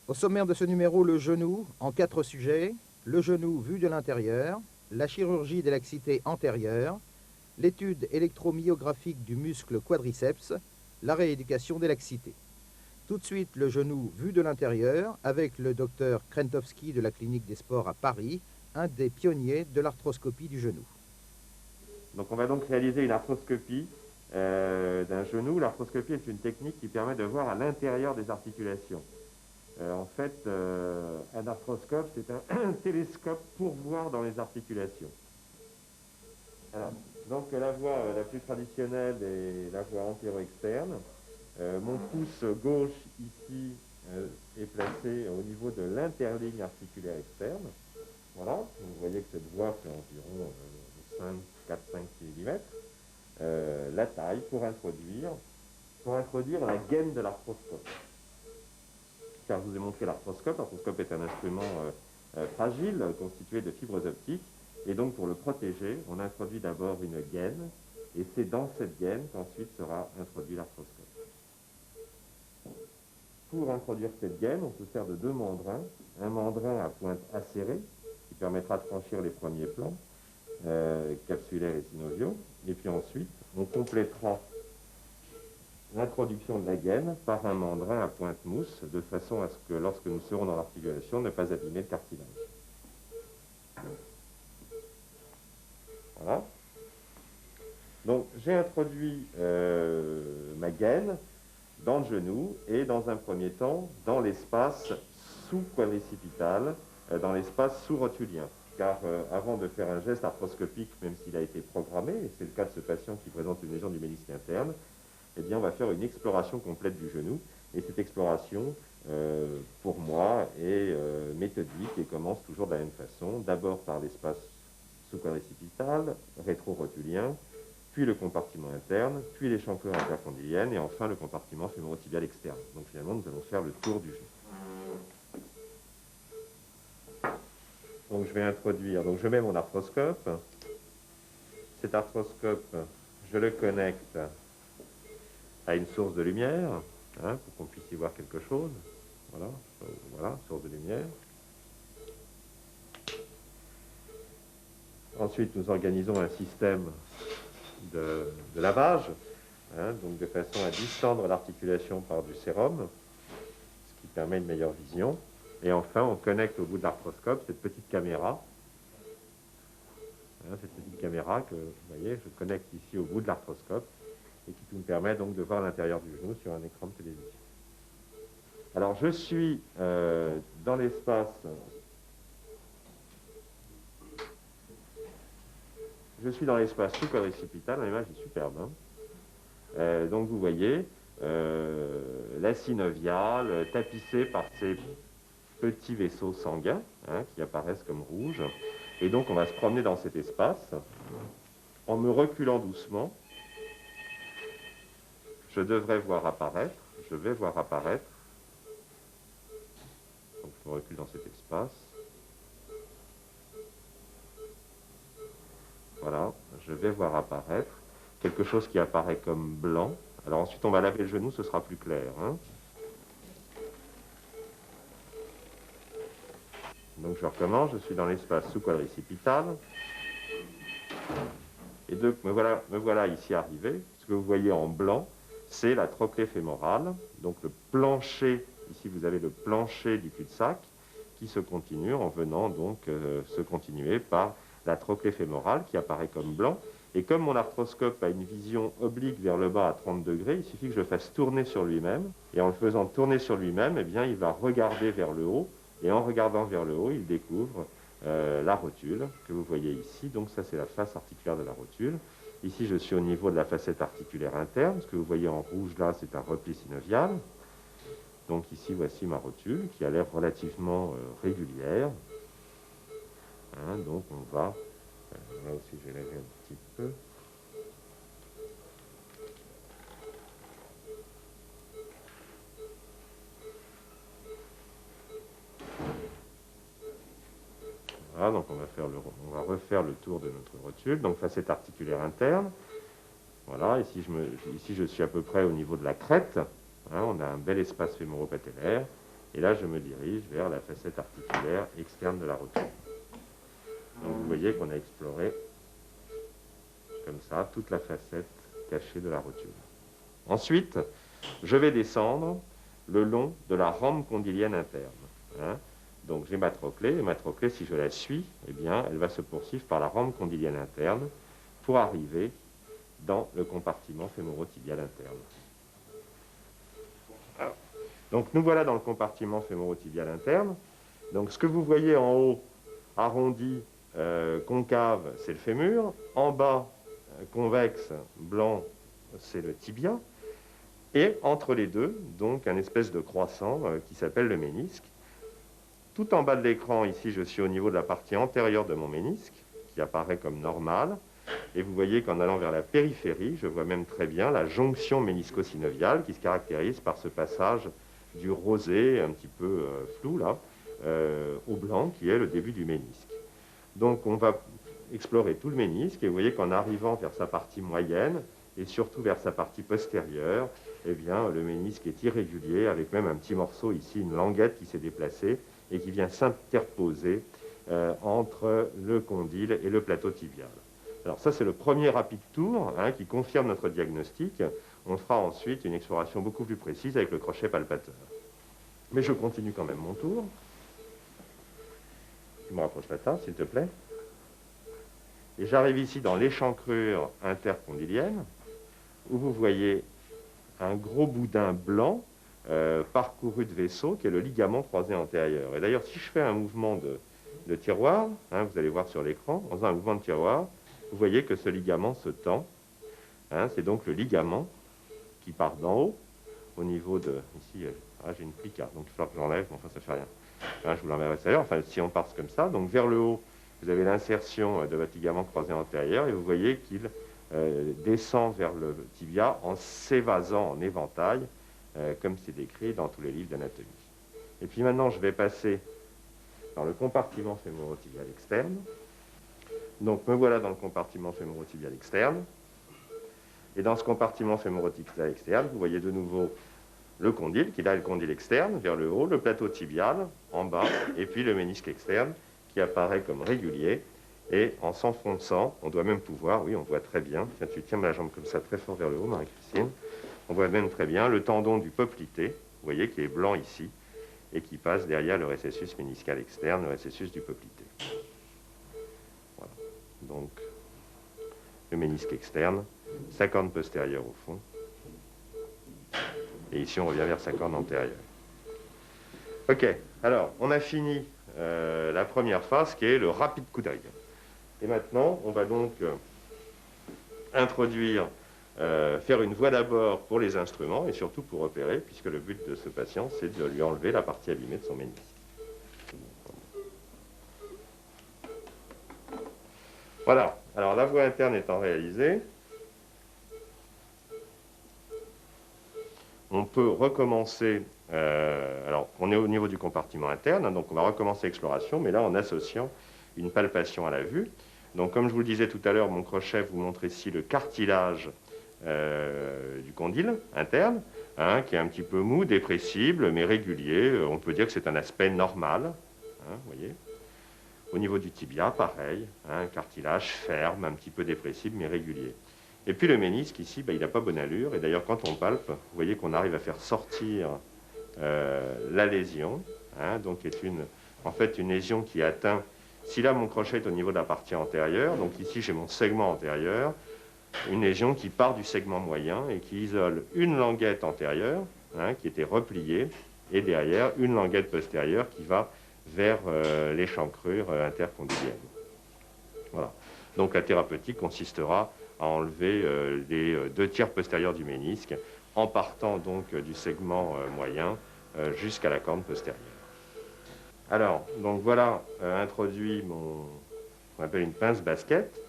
Au sommaire de ce numéro, le genou en 4 sujets. Le genou vu de l'intérieur, la chirurgie des laxités antérieures, l'étude électromyographique du muscle quadriceps, la rééducation des laxités. Tout de suite, le genou vu de l'intérieur avec le docteur Krentowski de la clinique des sports à Paris, un des pionniers de l'arthroscopie du genou. Donc on va donc réaliser une arthroscopie d'un genou. L'arthroscopie est une technique qui permet de voir à l'intérieur des articulations. En fait, un arthroscope, c'est un télescope pour voir dans les articulations. Alors, donc la voie la plus traditionnelle est la voie antéro-externe. Mon pouce gauche ici est placé au niveau de l'interligne articulaire externe. Voilà, vous voyez que cette voie fait environ 4-5 mm. La taille pour introduire la gaine de l'arthroscope. Car je vous ai montré l'arthroscope. L'arthroscope est un instrument fragile, constitué de fibres optiques. Et donc pour le protéger, on introduit d'abord une gaine, et c'est dans cette gaine qu'ensuite sera introduit l'arthroscope. Pour introduire cette gaine, on se sert de 2 mandrins. Un mandrin à pointe acérée, qui permettra de franchir les premiers plans, capsulaires et synoviaux. Et puis ensuite, on complétera l'introduction de la gaine par un mandrin à pointe mousse, de façon à ce que lorsque nous serons dans l'articulation, ne pas abîmer le cartilage. Voilà. Donc j'ai introduit ma gaine dans le genou et dans un premier temps dans l'espace sous-quadricipital, dans l'espace sous-rotulien. Car avant de faire un geste arthroscopique, même s'il a été programmé, et c'est le cas de ce patient qui présente une lésion du ménisque interne, eh bien on va faire une exploration complète du genou. Et cette exploration, pour moi, est méthodique et commence toujours de la même façon. D'abord par l'espace sous-quadricipital, rétro-rotulien, puis le compartiment interne, puis l'échancrure intercondylienne, et enfin le compartiment fémoro-tibial externe. Donc finalement, nous allons faire le tour du genou. Donc je vais introduire, donc je mets mon arthroscope. Cet arthroscope, je le connecte à une source de lumière, pour qu'on puisse y voir quelque chose. Voilà, voilà, source de lumière. Ensuite, nous organisons un système de lavage, donc de façon à distendre l'articulation par du sérum, ce qui permet une meilleure vision. Et enfin, on connecte au bout de l'arthroscope cette petite caméra, que, vous voyez, je connecte ici au bout de l'arthroscope et qui nous permet donc de voir l'intérieur du genou sur un écran de télévision. Alors, je suis dans l'espace... Je suis dans l'espace sous-quadricipital, l'image est superbe. Donc vous voyez, la synoviale tapissée par ces petits vaisseaux sanguins qui apparaissent comme rouges. Et donc on va se promener dans cet espace en me reculant doucement. Je vais voir apparaître. Donc je me recule dans cet espace. Voilà, je vais voir apparaître quelque chose qui apparaît comme blanc. Alors ensuite, on va laver le genou, ce sera plus clair. Donc je recommence, je suis dans l'espace sous-quadricipital. Et donc me voilà ici arrivé. Ce que vous voyez en blanc, c'est la trochlée fémorale. Donc le plancher, ici vous avez le plancher du cul-de-sac qui se continue en venant donc se continuer par la trochlée fémorale qui apparaît comme blanc. Et comme mon arthroscope a une vision oblique vers le bas à 30 degrés, il suffit que je le fasse tourner sur lui-même. Et en le faisant tourner sur lui-même, eh bien, il va regarder vers le haut. Et en regardant vers le haut, il découvre la rotule que vous voyez ici. Donc ça, c'est la face articulaire de la rotule. Ici, je suis au niveau de la facette articulaire interne. Ce que vous voyez en rouge là, c'est un repli synovial. Donc ici, voici ma rotule qui a l'air relativement régulière. Donc on va, là aussi je vais laver un petit peu. Voilà, donc on va refaire le tour de notre rotule. Donc facette articulaire interne. Voilà, ici je suis à peu près au niveau de la crête. On a un bel espace fémoro-patellaire. Et là, je me dirige vers la facette articulaire externe de la rotule. Donc vous voyez qu'on a exploré, comme ça, toute la facette cachée de la rotule. Ensuite, je vais descendre le long de la rampe condylienne interne. Hein. Donc j'ai ma trochlée, et ma trochlée, si je la suis, eh bien, elle va se poursuivre par la rampe condylienne interne pour arriver dans le compartiment fémoro-tibial interne. Alors, donc nous voilà dans le compartiment fémoro-tibial interne. Donc ce que vous voyez en haut, arrondi, concave, c'est le fémur. En bas, convexe, blanc, c'est le tibia. Et entre les deux, donc un espèce de croissant qui s'appelle le ménisque. Tout en bas de l'écran, ici, je suis au niveau de la partie antérieure de mon ménisque, qui apparaît comme normal. Et vous voyez qu'en allant vers la périphérie, je vois même très bien la jonction ménisco-synoviale qui se caractérise par ce passage du rosé, un petit peu flou là, au blanc, qui est le début du ménisque. Donc on va explorer tout le ménisque, et vous voyez qu'en arrivant vers sa partie moyenne, et surtout vers sa partie postérieure, eh bien, le ménisque est irrégulier, avec même un petit morceau ici, une languette qui s'est déplacée, et qui vient s'interposer entre le condyle et le plateau tibial. Alors ça, c'est le premier rapide tour qui confirme notre diagnostic. On fera ensuite une exploration beaucoup plus précise avec le crochet palpateur. Mais je continue quand même mon tour. Je me rapproche la table, s'il te plaît. Et j'arrive ici dans l'échancrure intercondylienne, où vous voyez un gros boudin blanc parcouru de vaisseau, qui est le ligament croisé antérieur. Et d'ailleurs, si je fais un mouvement de tiroir, vous allez voir sur l'écran, en faisant un mouvement de tiroir, vous voyez que ce ligament se tend. C'est donc le ligament qui part d'en haut, au niveau de... Ici, j'ai une plique, donc il va falloir que j'enlève, mais enfin, ça ne fait rien. Je vous l'enverrai tout à l'heure. Enfin, si on part comme ça, donc vers le haut, vous avez l'insertion de votre ligament croisé antérieur, et vous voyez qu'il descend vers le tibia en s'évasant en éventail, comme c'est décrit dans tous les livres d'anatomie. Et puis maintenant, je vais passer dans le compartiment fémoro-tibial externe. Donc me voilà dans le compartiment fémoro-tibial externe. Et dans ce compartiment fémoro-tibial externe, vous voyez de nouveau le condyle, qui là est le condyle externe, vers le haut, le plateau tibial en bas, et puis le ménisque externe, qui apparaît comme régulier. Et en s'enfonçant, on doit même pouvoir, oui, on voit très bien, tiens, tu tiens ma jambe comme ça très fort vers le haut, Marie-Christine, on voit même très bien le tendon du poplité, vous voyez, qui est blanc ici, et qui passe derrière le récessus méniscal externe, le récessus du poplité. Voilà. Donc, le ménisque externe, sa corne postérieure au fond, et ici on revient vers sa corne antérieure. Ok, alors, on a fini la première phase, qui est le rapide coup d'œil. Et maintenant, on va donc introduire, faire une voie d'abord pour les instruments et surtout pour opérer, puisque le but de ce patient, c'est de lui enlever la partie abîmée de son ménisque. Voilà, alors la voie interne étant réalisée, on peut recommencer, alors on est au niveau du compartiment interne, donc on va recommencer l'exploration, mais là en associant une palpation à la vue. Donc comme je vous le disais tout à l'heure, mon crochet vous montre ici le cartilage du condyle interne, qui est un petit peu mou, dépressible, mais régulier. On peut dire que c'est un aspect normal, vous voyez. Au niveau du tibia, pareil, un cartilage ferme, un petit peu dépressible, mais régulier. Et puis le ménisque, ici, il n'a pas bonne allure. Et d'ailleurs, quand on palpe, vous voyez qu'on arrive à faire sortir la lésion, donc qui est en fait une lésion qui atteint... Si là, mon crochet est au niveau de la partie antérieure, donc ici, j'ai mon segment antérieur, une lésion qui part du segment moyen et qui isole une languette antérieure, qui était repliée, et derrière, une languette postérieure qui va vers l'échancrure intercondylienne. Voilà. Donc la thérapeutique consistera à enlever les 2/3 postérieurs du ménisque, en partant donc du segment moyen jusqu'à la corne postérieure. Alors, donc voilà introduit qu'on appelle une pince basket.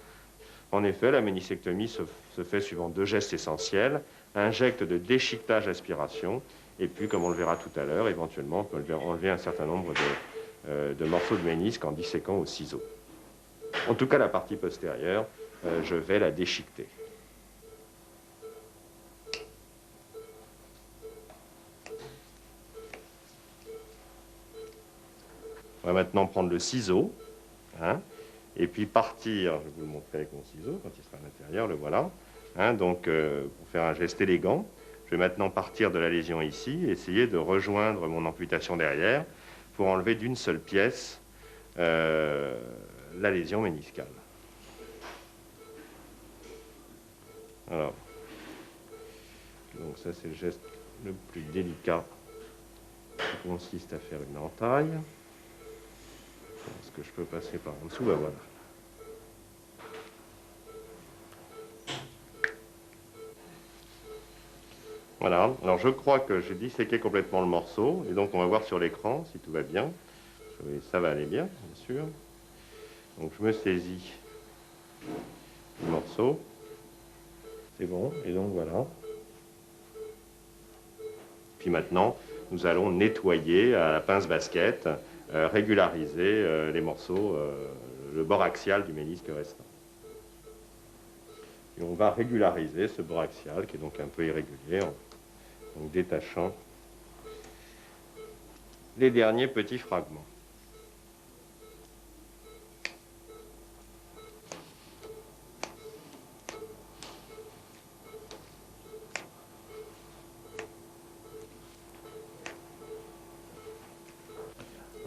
En effet, la méniscectomie se fait suivant 2 gestes essentiels. Un geste de déchiquetage-aspiration, et puis, comme on le verra tout à l'heure, éventuellement, on peut enlever un certain nombre de morceaux de ménisque en disséquant au ciseau. En tout cas, la partie postérieure, je vais la déchiqueter. On va maintenant prendre le ciseau, hein, et puis partir, je vais vous le montrer avec mon ciseau quand il sera à l'intérieur, le voilà. Hein, donc, pour faire un geste élégant, je vais maintenant partir de la lésion ici, essayer de rejoindre mon amputation derrière pour enlever d'une seule pièce la lésion méniscale. Alors, donc ça c'est le geste le plus délicat qui consiste à faire une entaille. Est-ce que je peux passer par en dessous? Ben voilà. Voilà, alors je crois que j'ai disséqué complètement le morceau, et donc on va voir sur l'écran si tout va bien. Ça va aller bien, bien sûr. Donc je me saisis du morceau. C'est bon, et donc voilà. Puis maintenant, nous allons nettoyer à la pince basket, régulariser les morceaux, le bord axial du ménisque restant. Et on va régulariser ce bord axial qui est donc un peu irrégulier en détachant les derniers petits fragments.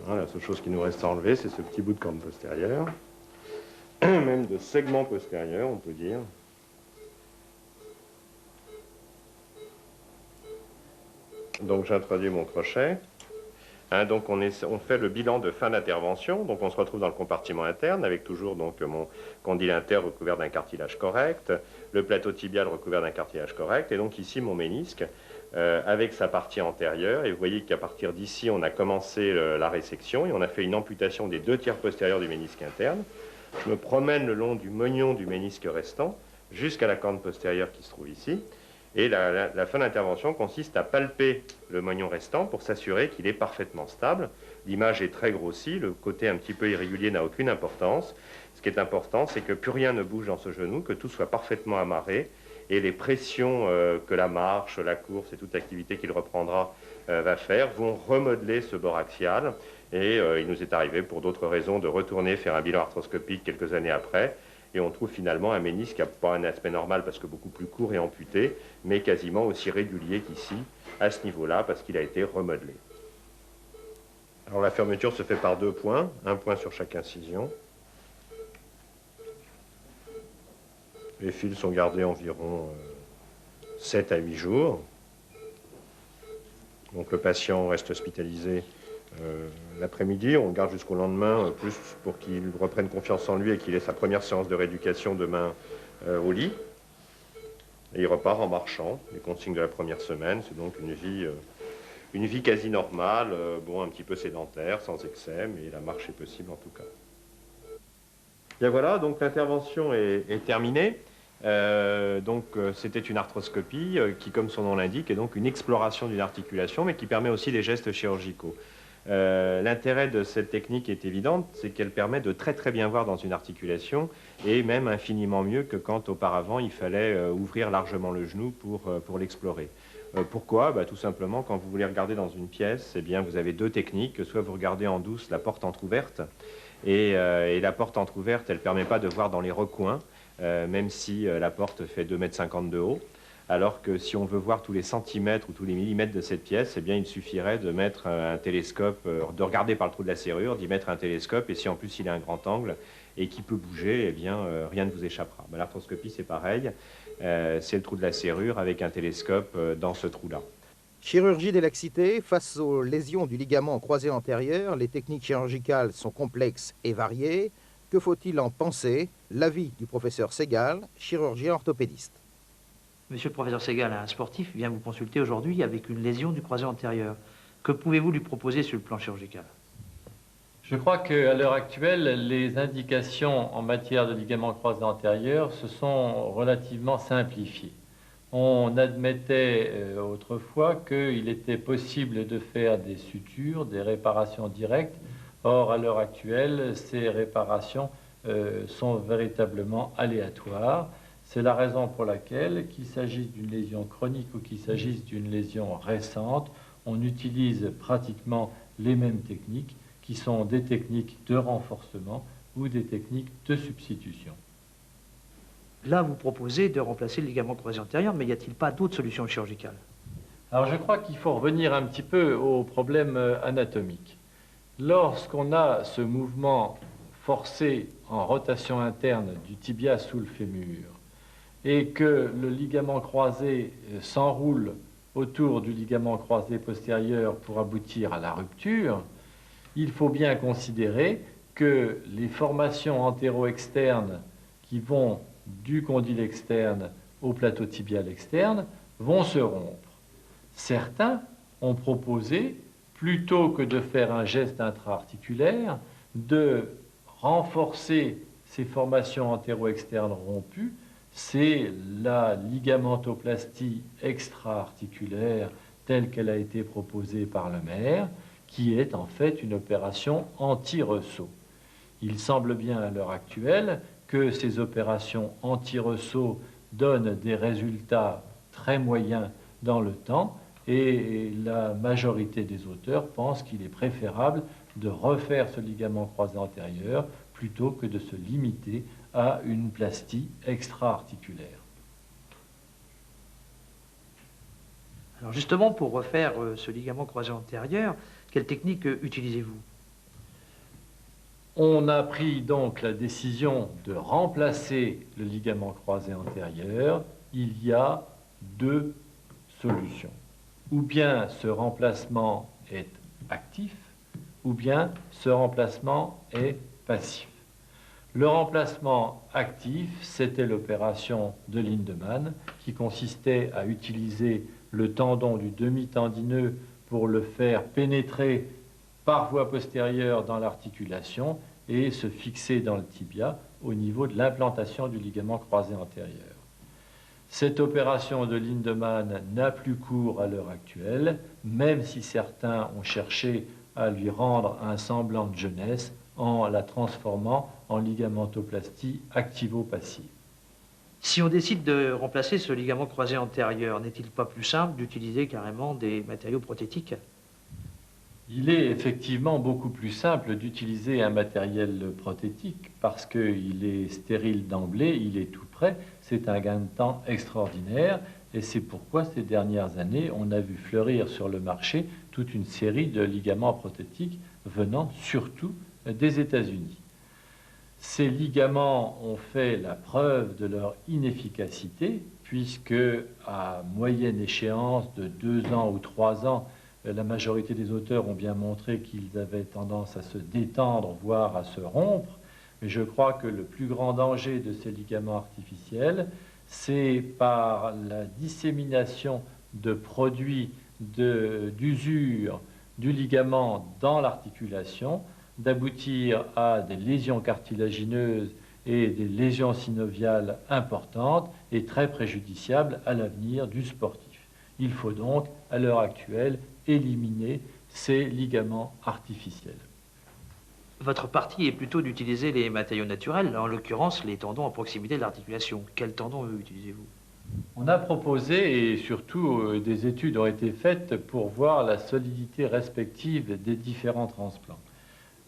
La seule chose qui nous reste à enlever, c'est ce petit bout de corne postérieure, même de segment postérieur, on peut dire. Donc j'introduis mon crochet. Hein, donc on fait le bilan de fin d'intervention. Donc on se retrouve dans le compartiment interne avec toujours donc mon condyle inter recouvert d'un cartilage correct, le plateau tibial recouvert d'un cartilage correct, et donc ici mon ménisque avec sa partie antérieure. Et vous voyez qu'à partir d'ici on a commencé la résection et on a fait une amputation des 2/3 postérieurs du ménisque interne. Je me promène le long du mognon du ménisque restant jusqu'à la corne postérieure qui se trouve ici. Et la fin d'intervention consiste à palper le mognon restant pour s'assurer qu'il est parfaitement stable. L'image est très grossie, le côté un petit peu irrégulier n'a aucune importance. Ce qui est important, c'est que plus rien ne bouge dans ce genou, que tout soit parfaitement amarré, et les pressions que la marche, la course et toute activité qu'il reprendra va faire vont remodeler ce bord axial. Et il nous est arrivé, pour d'autres raisons, de retourner faire un bilan arthroscopique quelques années après. Et on trouve finalement un ménisque qui n'a pas un aspect normal parce que beaucoup plus court et amputé, mais quasiment aussi régulier qu'ici, à ce niveau-là, parce qu'il a été remodelé. Alors la fermeture se fait par 2 points, un point sur chaque incision. Les fils sont gardés environ 7 à 8 jours. Donc le patient reste hospitalisé l'après-midi, on le garde jusqu'au lendemain, plus pour qu'il reprenne confiance en lui et qu'il ait sa première séance de rééducation demain au lit. Et il repart en marchant, les consignes de la première semaine, c'est donc une vie quasi normale, bon, un petit peu sédentaire, sans excès, mais la marche est possible en tout cas. Bien voilà, donc l'intervention est terminée. C'était une arthroscopie qui, comme son nom l'indique, est donc une exploration d'une articulation, mais qui permet aussi des gestes chirurgicaux. L'intérêt de cette technique est évident, c'est qu'elle permet de très très bien voir dans une articulation, et même infiniment mieux que quand auparavant il fallait ouvrir largement le genou pour l'explorer. Pourquoi? Tout simplement, quand vous voulez regarder dans une pièce, eh bien, vous avez 2 techniques. Soit vous regardez en douce la porte entrouverte, et la porte entrouverte, elle ne permet pas de voir dans les recoins, même si la porte fait 2,50 m de haut. Alors que si on veut voir tous les centimètres ou tous les millimètres de cette pièce, eh bien, il suffirait de mettre un télescope, de regarder par le trou de la serrure, d'y mettre un télescope, et si en plus il a un grand angle et qu'il peut bouger, eh bien, rien ne vous échappera. L'arthroscopie, c'est pareil, c'est le trou de la serrure avec un télescope dans ce trou-là. Chirurgie des laxités, face aux lésions du ligament croisé antérieur, les techniques chirurgicales sont complexes et variées. Que faut-il en penser? L'avis du professeur Segal, chirurgien orthopédiste. Monsieur le professeur Segal, un sportif vient vous consulter aujourd'hui avec une lésion du croisé antérieur. Que pouvez-vous lui proposer sur le plan chirurgical? Je crois qu'à l'heure actuelle, les indications en matière de ligament croisé antérieur se sont relativement simplifiées. On admettait autrefois qu'il était possible de faire des sutures, des réparations directes. Or, à l'heure actuelle, ces réparations sont véritablement aléatoires. C'est la raison pour laquelle, qu'il s'agisse d'une lésion chronique ou qu'il s'agisse d'une lésion récente, on utilise pratiquement les mêmes techniques qui sont des techniques de renforcement ou des techniques de substitution. Là, vous proposez de remplacer le ligament croisé antérieur, mais y a-t-il pas d'autres solutions chirurgicales? Alors je crois qu'il faut revenir un petit peu au problème anatomique. Lorsqu'on a ce mouvement forcé en rotation interne du tibia sous le fémur et que le ligament croisé s'enroule autour du ligament croisé postérieur pour aboutir à la rupture, il faut bien considérer que les formations antéro-externes qui vont du condyle externe au plateau tibial externe vont se rompre. Certains ont proposé, plutôt que de faire un geste intra-articulaire, de renforcer ces formations antéro-externes rompues. C'est la ligamentoplastie extra-articulaire telle qu'elle a été proposée par Lemaire, qui est en fait une opération anti-ressaut. Il semble bien à l'heure actuelle que ces opérations anti-ressaut donnent des résultats très moyens dans le temps, et la majorité des auteurs pensent qu'il est préférable de refaire ce ligament croisé antérieur plutôt que de se limiter à une plastie extra-articulaire. Alors justement, pour refaire ce ligament croisé antérieur, quelle technique utilisez-vous? On a pris donc la décision de remplacer le ligament croisé antérieur. Il y a deux solutions. Ou bien ce remplacement est actif, ou bien ce remplacement est passif. Le remplacement actif, c'était l'opération de Lindemann, qui consistait à utiliser le tendon du demi-tendineux pour le faire pénétrer par voie postérieure dans l'articulation et se fixer dans le tibia au niveau de l'implantation du ligament croisé antérieur. Cette opération de Lindemann n'a plus cours à l'heure actuelle, même si certains ont cherché à lui rendre un semblant de jeunesse en la transformant en ligamentoplastie activo-passive. Si on décide de remplacer ce ligament croisé antérieur, n'est-il pas plus simple d'utiliser carrément des matériaux prothétiques? Il est effectivement beaucoup plus simple d'utiliser un matériel prothétique parce qu'il est stérile d'emblée, il est tout prêt, c'est un gain de temps extraordinaire et c'est pourquoi ces dernières années on a vu fleurir sur le marché toute une série de ligaments prothétiques venant surtout des États-Unis. Ces ligaments ont fait la preuve de leur inefficacité puisque à moyenne échéance de 2 ans ou 3 ans, la majorité des auteurs ont bien montré qu'ils avaient tendance à se détendre, voire à se rompre. Mais je crois que le plus grand danger de ces ligaments artificiels, c'est par la dissémination de produits d'usure du ligament dans l'articulation, d'aboutir à des lésions cartilagineuses et des lésions synoviales importantes et très préjudiciables à l'avenir du sportif. Il faut donc, à l'heure actuelle, éliminer ces ligaments artificiels. Votre parti est plutôt d'utiliser les matériaux naturels, en l'occurrence les tendons à proximité de l'articulation. Quels tendons utilisez-vous? On a proposé, et surtout des études ont été faites pour voir la solidité respective des différents transplants.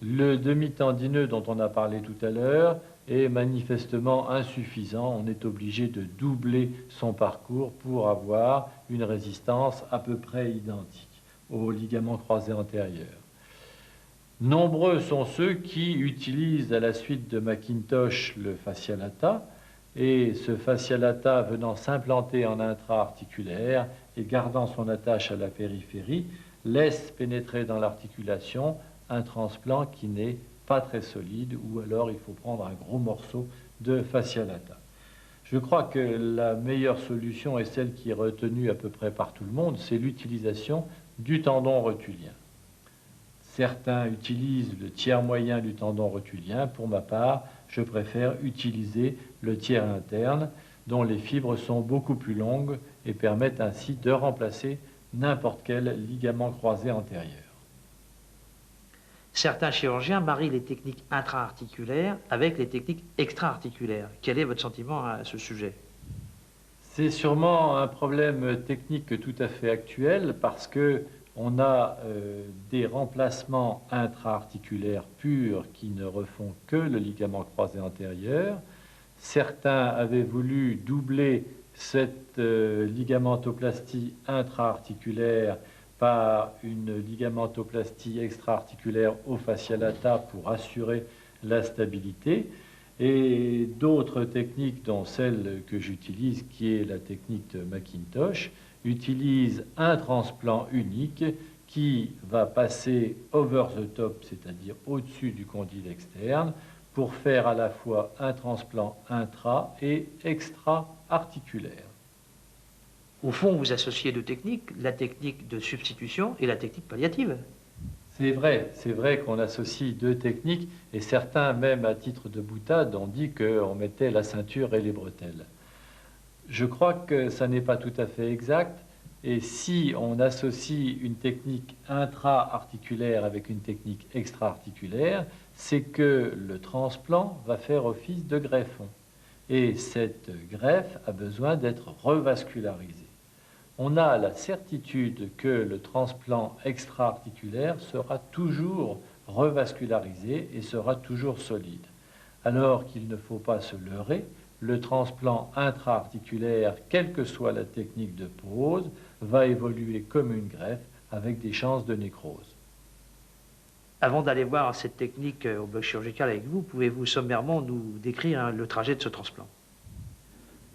Le demi-tendineux dont on a parlé tout à l'heure est manifestement insuffisant. On est obligé de doubler son parcours pour avoir une résistance à peu près identique au ligament croisé antérieur. Nombreux sont ceux qui utilisent à la suite de Mackintosh le fascialata, et ce fascialata venant s'implanter en intra-articulaire et gardant son attache à la périphérie, laisse pénétrer dans l'articulation un transplant qui n'est pas très solide, ou alors il faut prendre un gros morceau de fascialata. Je crois que la meilleure solution est celle qui est retenue à peu près par tout le monde, c'est l'utilisation du tendon rotulien. Certains utilisent le tiers moyen du tendon rotulien. Pour ma part, je préfère utiliser le tiers interne, dont les fibres sont beaucoup plus longues et permettent ainsi de remplacer n'importe quel ligament croisé antérieur. Certains chirurgiens marient les techniques intra-articulaires avec les techniques extra-articulaires. Quel est votre sentiment à ce sujet? C'est sûrement un problème technique tout à fait actuel parce que on a des remplacements intra-articulaires purs qui ne refont que le ligament croisé antérieur. Certains avaient voulu doubler cette ligamentoplastie intra-articulaire par une ligamentoplastie extra-articulaire au fascia lata pour assurer la stabilité. Et d'autres techniques, dont celle que j'utilise, qui est la technique de Mackintosh, utilisent un transplant unique qui va passer over the top, c'est-à-dire au-dessus du condyle externe, pour faire à la fois un transplant intra- et extra-articulaire. Au fond, vous associez deux techniques, la technique de substitution et la technique palliative. C'est vrai qu'on associe deux techniques, et certains, même à titre de boutade, ont dit qu'on mettait la ceinture et les bretelles. Je crois que ça n'est pas tout à fait exact, et si on associe une technique intra-articulaire avec une technique extra-articulaire, c'est que le transplant va faire office de greffon. Et cette greffe a besoin d'être revascularisée. On a la certitude que le transplant extra-articulaire sera toujours revascularisé et sera toujours solide. Alors qu'il ne faut pas se leurrer, le transplant intra-articulaire, quelle que soit la technique de pose, va évoluer comme une greffe avec des chances de nécrose. Avant d'aller voir cette technique au bloc chirurgical avec vous, pouvez-vous sommairement nous décrire le trajet de ce transplant?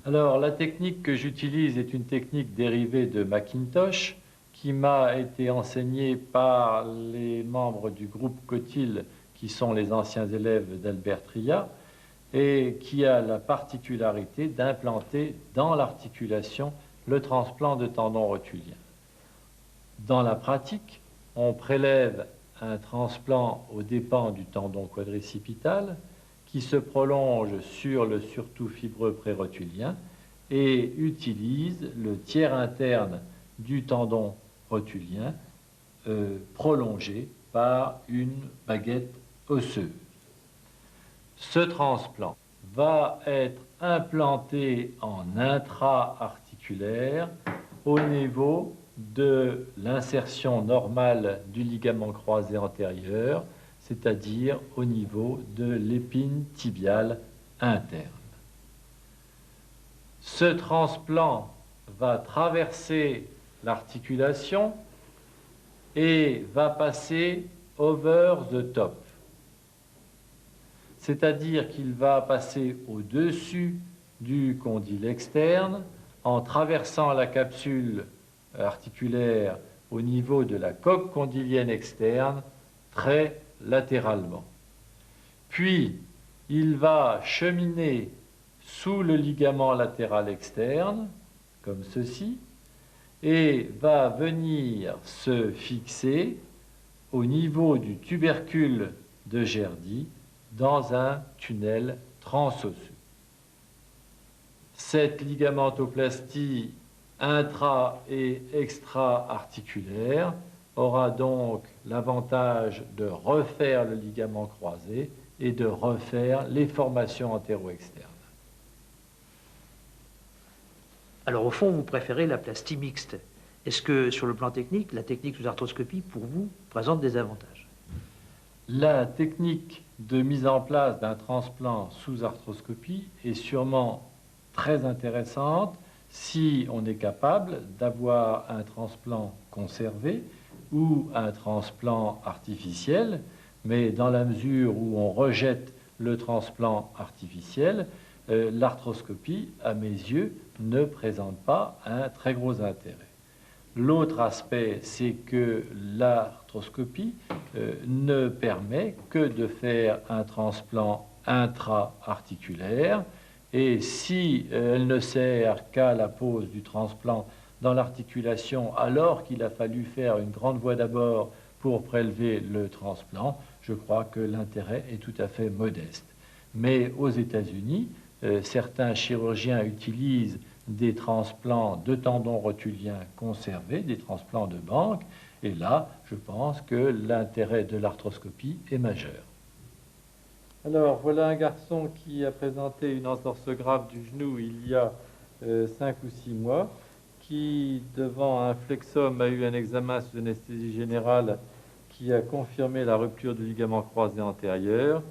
Alors, la technique que j'utilise est une technique dérivée de Mackintosh, qui m'a été enseignée par les membres du groupe Cotil, qui sont les anciens élèves d'Albert Tria, et qui a la particularité d'implanter dans l'articulation le transplant de tendon rotulien. Dans la pratique, on prélève un transplant aux dépens du tendon quadricipital qui se prolonge sur le surtout fibreux prérotulien et utilise le tiers interne du tendon rotulien prolongé par une baguette osseuse. Ce transplant va être implanté en intra-articulaire au niveau de l'insertion normale du ligament croisé antérieur, c'est-à-dire au niveau de l'épine tibiale interne. Ce transplant va traverser l'articulation et va passer over the top. C'est-à-dire qu'il va passer au-dessus du condyle externe en traversant la capsule articulaire au niveau de la coque condylienne externe très latéralement. Puis, il va cheminer sous le ligament latéral externe, comme ceci, et va venir se fixer au niveau du tubercule de Gerdy dans un tunnel transosseux. Cette ligamentoplastie intra- et extra-articulaire aura donc l'avantage de refaire le ligament croisé et de refaire les formations antéro-externes. Alors au fond, vous préférez la plastie mixte. Est-ce que sur le plan technique, la technique sous arthroscopie, pour vous, présente des avantages? La technique de mise en place d'un transplant sous arthroscopie est sûrement très intéressante si on est capable d'avoir un transplant conservé ou un transplant artificiel, mais dans la mesure où on rejette le transplant artificiel, l'arthroscopie, à mes yeux, ne présente pas un très gros intérêt. L'autre aspect, c'est que l'arthroscopie ne permet que de faire un transplant intra-articulaire, et si elle ne sert qu'à la pose du transplant dans l'articulation, alors qu'il a fallu faire une grande voie d'abord pour prélever le transplant, je crois que l'intérêt est tout à fait modeste. Mais aux États-Unis, certains chirurgiens utilisent des transplants de tendons rotuliens conservés, des transplants de banque, et là, je pense que l'intérêt de l'arthroscopie est majeur. Alors, voilà un garçon qui a présenté une entorse grave du genou il y a 5 ou 6 mois, qui, devant un flexum, a eu un examen sous anesthésie générale qui a confirmé la rupture du ligament croisé antérieur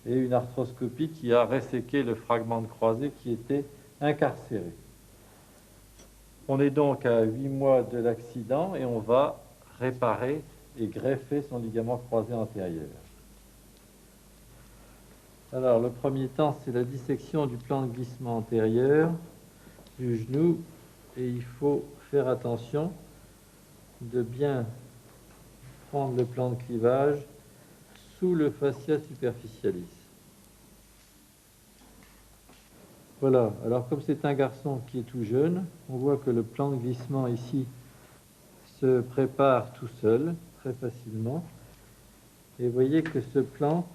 et une arthroscopie qui a resséqué le fragment de croisé qui était incarcéré. On est donc à 8 mois de l'accident et on va réparer et greffer son ligament croisé antérieur. Alors, le premier temps, c'est la dissection du plan de glissement antérieur du genou et il faut faire attention de bien prendre le plan de clivage sous le fascia superficialis. Voilà, alors comme c'est un garçon qui est tout jeune, on voit que le plan de glissement ici se prépare tout seul, très facilement. Et vous voyez que ce plan,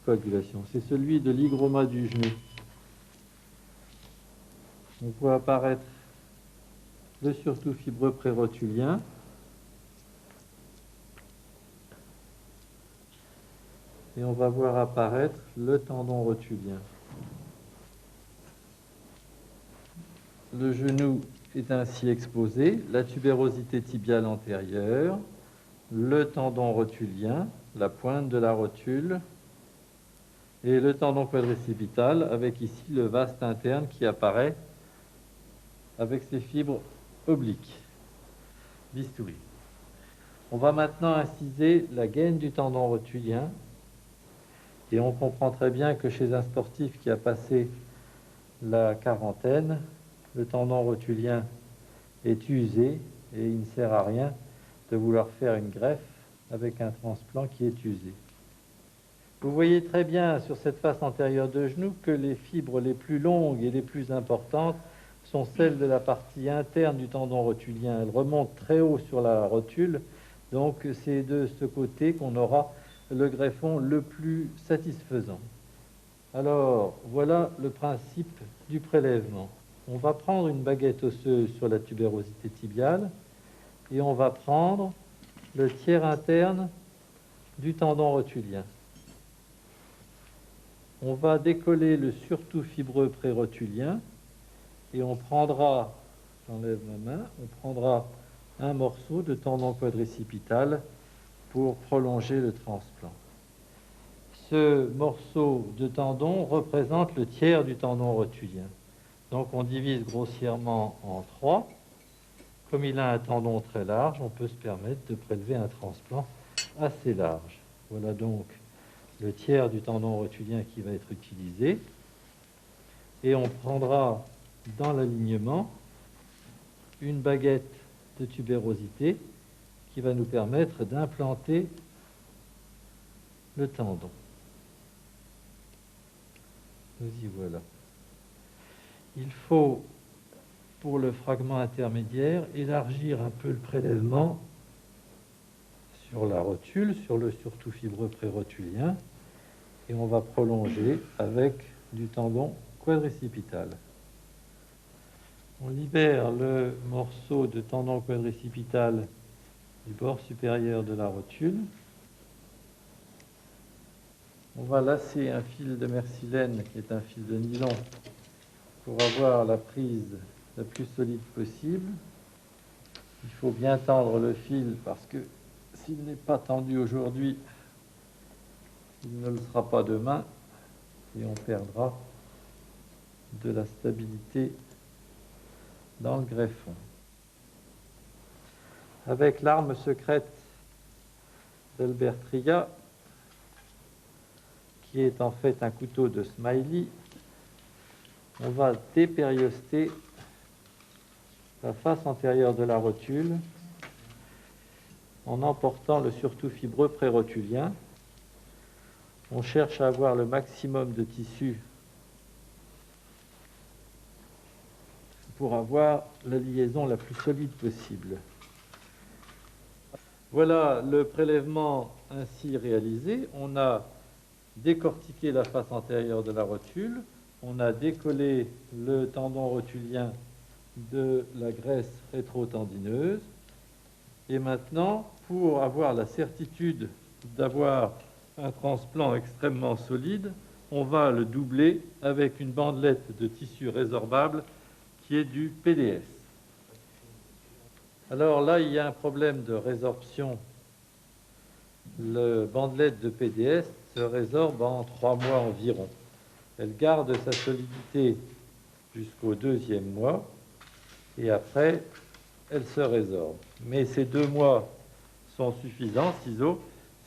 coagulation, c'est celui de l'hygroma du genou. On voit apparaître le surtout fibreux prérotulien. Et on va voir apparaître le tendon rotulien. Le genou est ainsi exposé, la tubérosité tibiale antérieure, le tendon rotulien, la pointe de la rotule, et le tendon quadricipital, avec ici le vaste interne qui apparaît avec ses fibres obliques, bistourées. On va maintenant inciser la gaine du tendon rotulien, et on comprend très bien que chez un sportif qui a passé la quarantaine, le tendon rotulien est usé et il ne sert à rien de vouloir faire une greffe avec un transplant qui est usé. Vous voyez très bien sur cette face antérieure de genou que les fibres les plus longues et les plus importantes sont celles de la partie interne du tendon rotulien. Elles remontent très haut sur la rotule, donc c'est de ce côté qu'on aura le greffon le plus satisfaisant. Alors, voilà le principe du prélèvement. On va prendre une baguette osseuse sur la tubérosité tibiale et on va prendre le tiers interne du tendon rotulien. On va décoller le surtout fibreux prérotulien et on prendra, j'enlève ma main, on prendra un morceau de tendon quadricipital pour prolonger le transplant. Ce morceau de tendon représente le tiers du tendon rotulien. Donc on divise grossièrement en 3. Comme il a un tendon très large, on peut se permettre de prélever un transplant assez large. Voilà donc le tiers du tendon rotulien qui va être utilisé. Et on prendra dans l'alignement une baguette de tubérosité qui va nous permettre d'implanter le tendon. Nous y voilà. Il faut, pour le fragment intermédiaire, élargir un peu le prélèvement sur la rotule, sur le surtout fibreux prérotulien, et on va prolonger avec du tendon quadricipital. On libère le morceau de tendon quadricipital du bord supérieur de la rotule. On va lasser un fil de mersilène, qui est un fil de nylon, pour avoir la prise la plus solide possible. Il faut bien tendre le fil parce que s'il n'est pas tendu aujourd'hui, il ne le sera pas demain et on perdra de la stabilité dans le greffon. Avec l'arme secrète d'Albert Triga, qui est en fait un couteau de Smiley, on va dépérioster la face antérieure de la rotule en emportant le surtout fibreux prérotulien. On cherche à avoir le maximum de tissu pour avoir la liaison la plus solide possible. Voilà le prélèvement ainsi réalisé. On a décortiqué la face antérieure de la rotule, on a décollé le tendon rotulien de la graisse rétrotendineuse, et maintenant, pour avoir la certitude d'avoir un transplant extrêmement solide, on va le doubler avec une bandelette de tissu résorbable qui qui est du PDS. Alors là, il y a un problème de résorption. Le bandelette de PDS se résorbe en 3 mois environ. Elle garde sa solidité jusqu'au 2e mois et après, elle se résorbe. Mais ces 2 mois sont suffisants, ciseaux,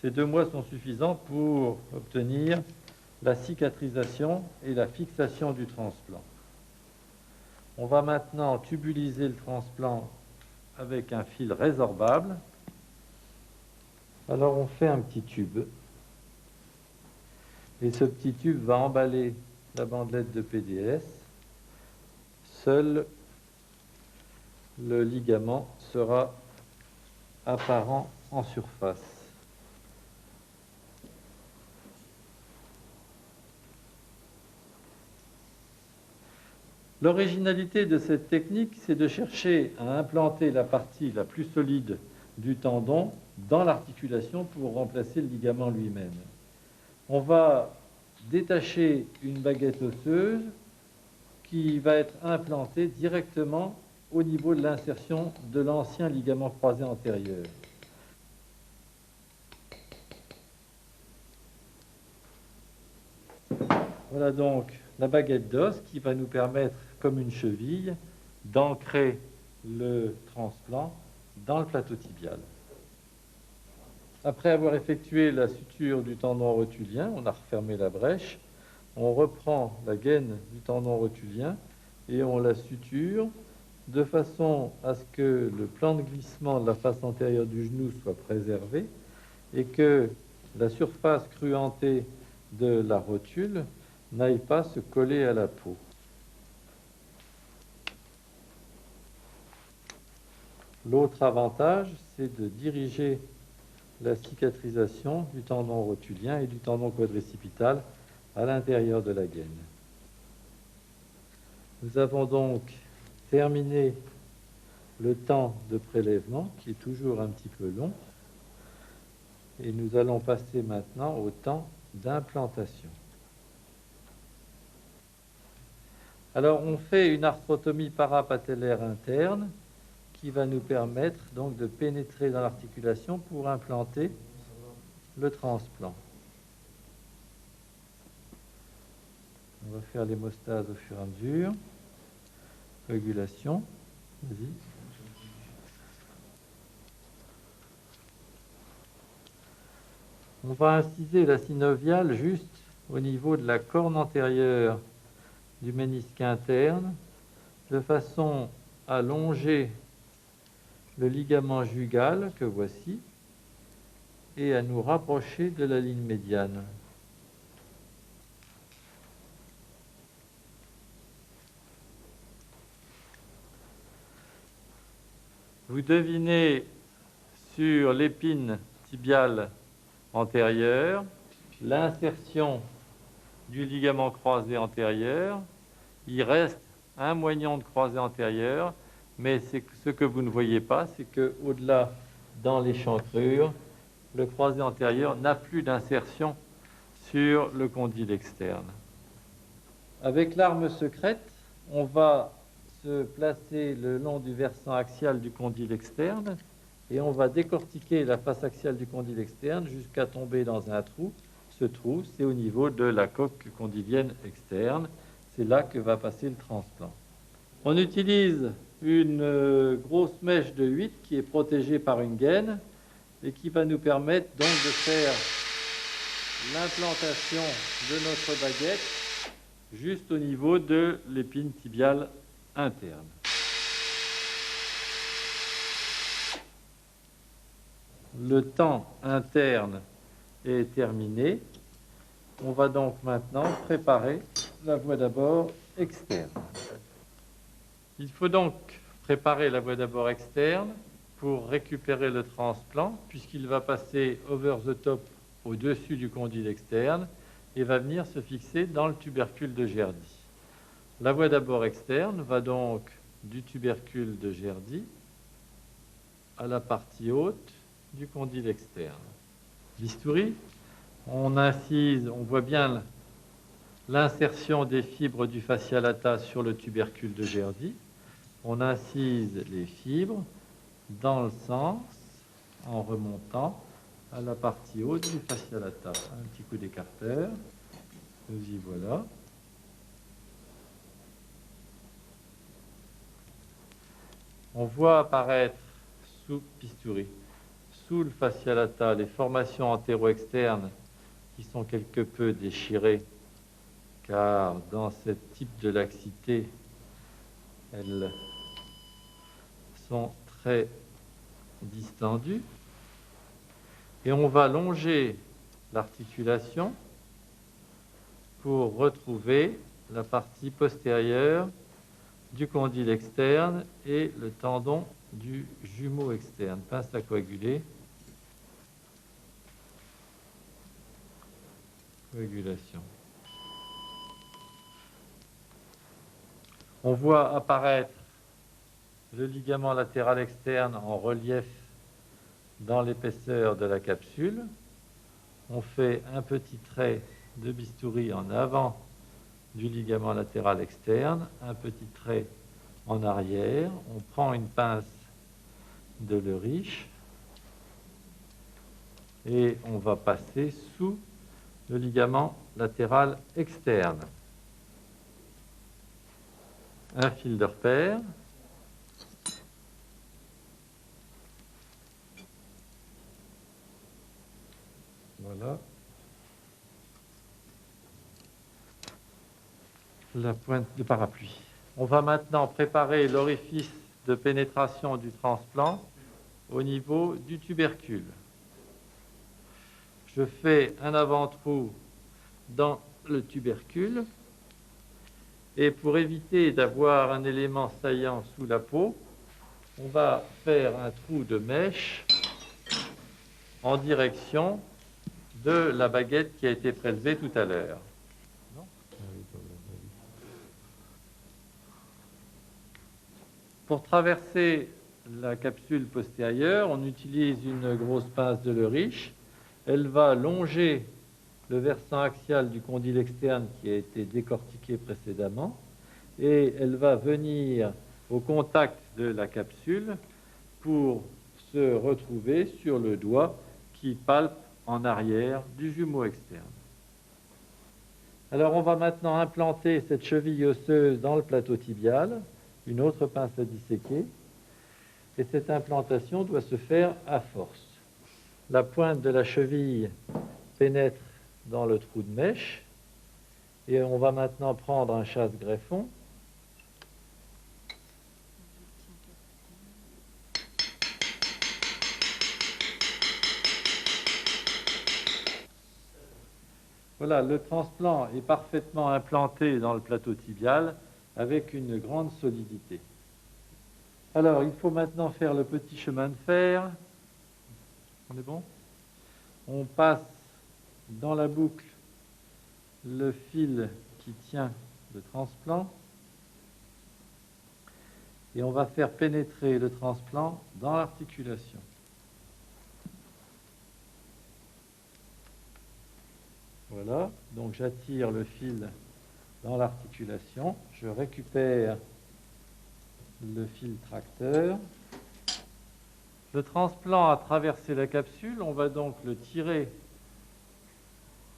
ces 2 mois sont suffisants pour obtenir la cicatrisation et la fixation du transplant. On va maintenant tubuliser le transplant avec un fil résorbable. Alors on fait un petit tube. Et ce petit tube va emballer la bandelette de PDS. Seul le ligament sera apparent en surface. L'originalité de cette technique, c'est de chercher à implanter la partie la plus solide du tendon dans l'articulation pour remplacer le ligament lui-même. On va détacher une baguette osseuse qui va être implantée directement au niveau de l'insertion de l'ancien ligament croisé antérieur. Voilà donc la baguette d'os qui va nous permettre, comme une cheville, d'ancrer le transplant dans le plateau tibial. Après avoir effectué la suture du tendon rotulien, on a refermé la brèche, on reprend la gaine du tendon rotulien et on la suture de façon à ce que le plan de glissement de la face antérieure du genou soit préservé et que la surface cruentée de la rotule n'aille pas se coller à la peau. L'autre avantage, c'est de diriger la cicatrisation du tendon rotulien et du tendon quadricipital à l'intérieur de la gaine. Nous avons donc terminé le temps de prélèvement, qui est toujours un petit peu long, et nous allons passer maintenant au temps d'implantation. Alors, on fait une arthrotomie parapatellaire interne qui va nous permettre donc de pénétrer dans l'articulation pour implanter le transplant. On va faire l'hémostase au fur et à mesure. Coagulation. Vas-y. On va inciser la synoviale juste au niveau de la corne antérieure du ménisque interne, de façon à longer le ligament jugal que voici et à nous rapprocher de la ligne médiane. Vous devinez sur l'épine tibiale antérieure l'insertion du ligament croisé antérieur. Il reste un moignon de croisé antérieur, mais ce que vous ne voyez pas, c'est qu'au-delà, dans l'échancrure, le croisé antérieur n'a plus d'insertion sur le condyle externe. Avec l'arme secrète, on va se placer le long du versant axial du condyle externe et on va décortiquer la face axiale du condyle externe jusqu'à tomber dans un trou. Ce trou, c'est au niveau de la coque condylienne externe. C'est là que va passer le transplant. On utilise une grosse mèche de 8 qui est protégée par une gaine et qui va nous permettre donc de faire l'implantation de notre baguette juste au niveau de l'épine tibiale interne. Le temps interne est terminé. On va donc maintenant préparer la voie d'abord externe. Il faut donc préparer la voie d'abord externe pour récupérer le transplant, puisqu'il va passer over the top au-dessus du condyle externe et va venir se fixer dans le tubercule de Gerdy. La voie d'abord externe va donc du tubercule de Gerdy à la partie haute du condyle externe. Bistouri, on incise, on voit bien l'insertion des fibres du fascia lata sur le tubercule de Gerdy. On incise les fibres dans le sens en remontant à la partie haute du fascia lata. Un petit coup d'écarteur. Nous y voilà. On voit apparaître sous bistouri, sous le fascia lata, les formations antéro-externes qui sont quelque peu déchirées, car dans ce type de laxité, elles sont très distendues. Et on va longer l'articulation pour retrouver la partie postérieure du condyle externe et le tendon du jumeau externe. Pince à coaguler. Coagulation. On voit apparaître le ligament latéral externe en relief dans l'épaisseur de la capsule. On fait un petit trait de bistouri en avant du ligament latéral externe, un petit trait en arrière. On prend une pince de Leriche et on va passer sous le ligament latéral externe. Un fil de repère. Voilà. La pointe de parapluie. On va maintenant préparer l'orifice de pénétration du transplant au niveau du tubercule. Je fais un avant-trou dans le tubercule et pour éviter d'avoir un élément saillant sous la peau, on va faire un trou de mèche en direction de la baguette qui a été prélevée tout à l'heure. Pour traverser la capsule postérieure, on utilise une grosse pince de Leriche. Elle va longer le versant axial du condyle externe qui a été décortiqué précédemment et elle va venir au contact de la capsule pour se retrouver sur le doigt qui palpe en arrière du jumeau externe. Alors on va maintenant implanter cette cheville osseuse dans le plateau tibial, une autre pince à disséquer, et cette implantation doit se faire à force. La pointe de la cheville pénètre dans le trou de mèche et on va maintenant prendre un chasse-greffon Voilà, le transplant est parfaitement implanté dans le plateau tibial avec une grande solidité. Alors, il faut maintenant faire le petit chemin de fer. On est bon? On passe dans la boucle le fil qui tient le transplant et on va faire pénétrer le transplant dans l'articulation. Voilà, donc j'attire le fil dans l'articulation, je récupère le fil tracteur. Le transplant a traversé la capsule, on va donc le tirer,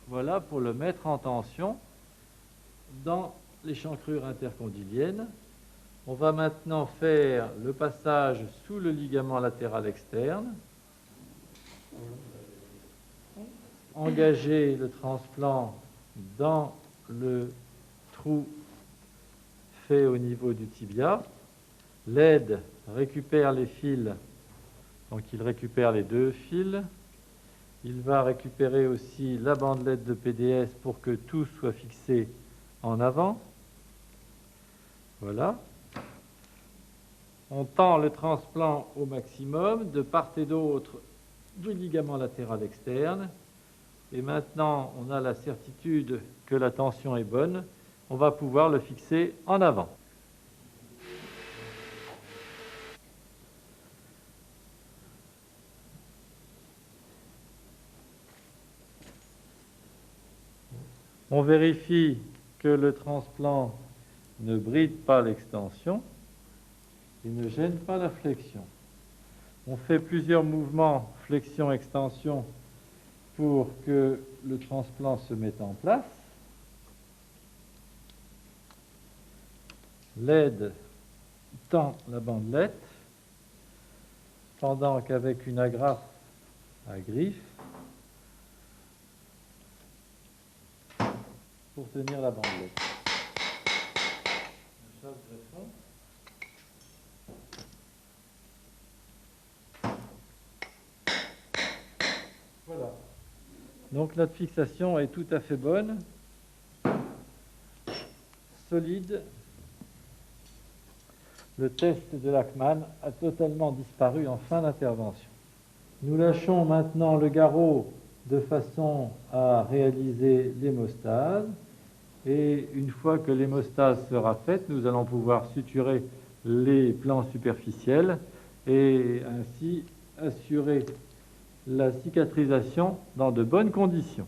voilà, pour le mettre en tension dans l'échancrure intercondylienne. On va maintenant faire le passage sous le ligament latéral externe, engager le transplant dans le trou fait au niveau du tibia. L'aide récupère les fils, donc il récupère les deux fils. Il va récupérer aussi la bandelette de PDS pour que tout soit fixé en avant. Voilà. On tend le transplant au maximum de part et d'autre du ligament latéral externe. Et maintenant, on a la certitude que la tension est bonne. On va pouvoir le fixer en avant. On vérifie que le transplant ne bride pas l'extension. qui ne gêne pas la flexion. On fait plusieurs mouvements flexion-extension pour que le transplant se mette en place. L'aide tend la bandelette, pendant qu'avec une agrafe à griffe, pour tenir la bandelette. Chasse-greffon. Voilà. Donc la fixation est tout à fait bonne, solide. Le test de Lachmann a totalement disparu en fin d'intervention. Nous lâchons maintenant le garrot de façon à réaliser l'hémostase. Et une fois que l'hémostase sera faite, nous allons pouvoir suturer les plans superficiels et ainsi assurer la cicatrisation dans de bonnes conditions.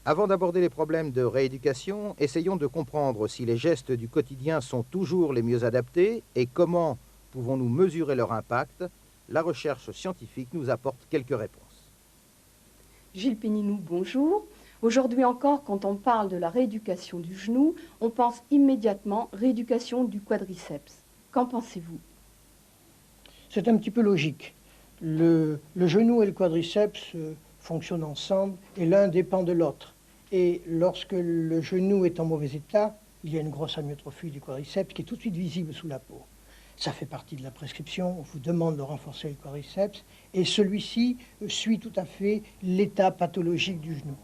Avant d'aborder les problèmes de rééducation, essayons de comprendre si les gestes du quotidien sont toujours les mieux adaptés et comment pouvons-nous mesurer leur impact. La recherche scientifique nous apporte quelques réponses. Gilles Péninou, bonjour. Aujourd'hui encore, quand on parle de la rééducation du genou, on pense immédiatement rééducation du quadriceps. Qu'en pensez-vous? C'est un petit peu logique. Le genou et le quadriceps fonctionnent ensemble et l'un dépend de l'autre. Et lorsque le genou est en mauvais état, il y a une grosse amyotrophie du quadriceps qui est tout de suite visible sous la peau. Ça fait partie de la prescription, on vous demande de renforcer le quadriceps et celui-ci suit tout à fait l'état pathologique du genou.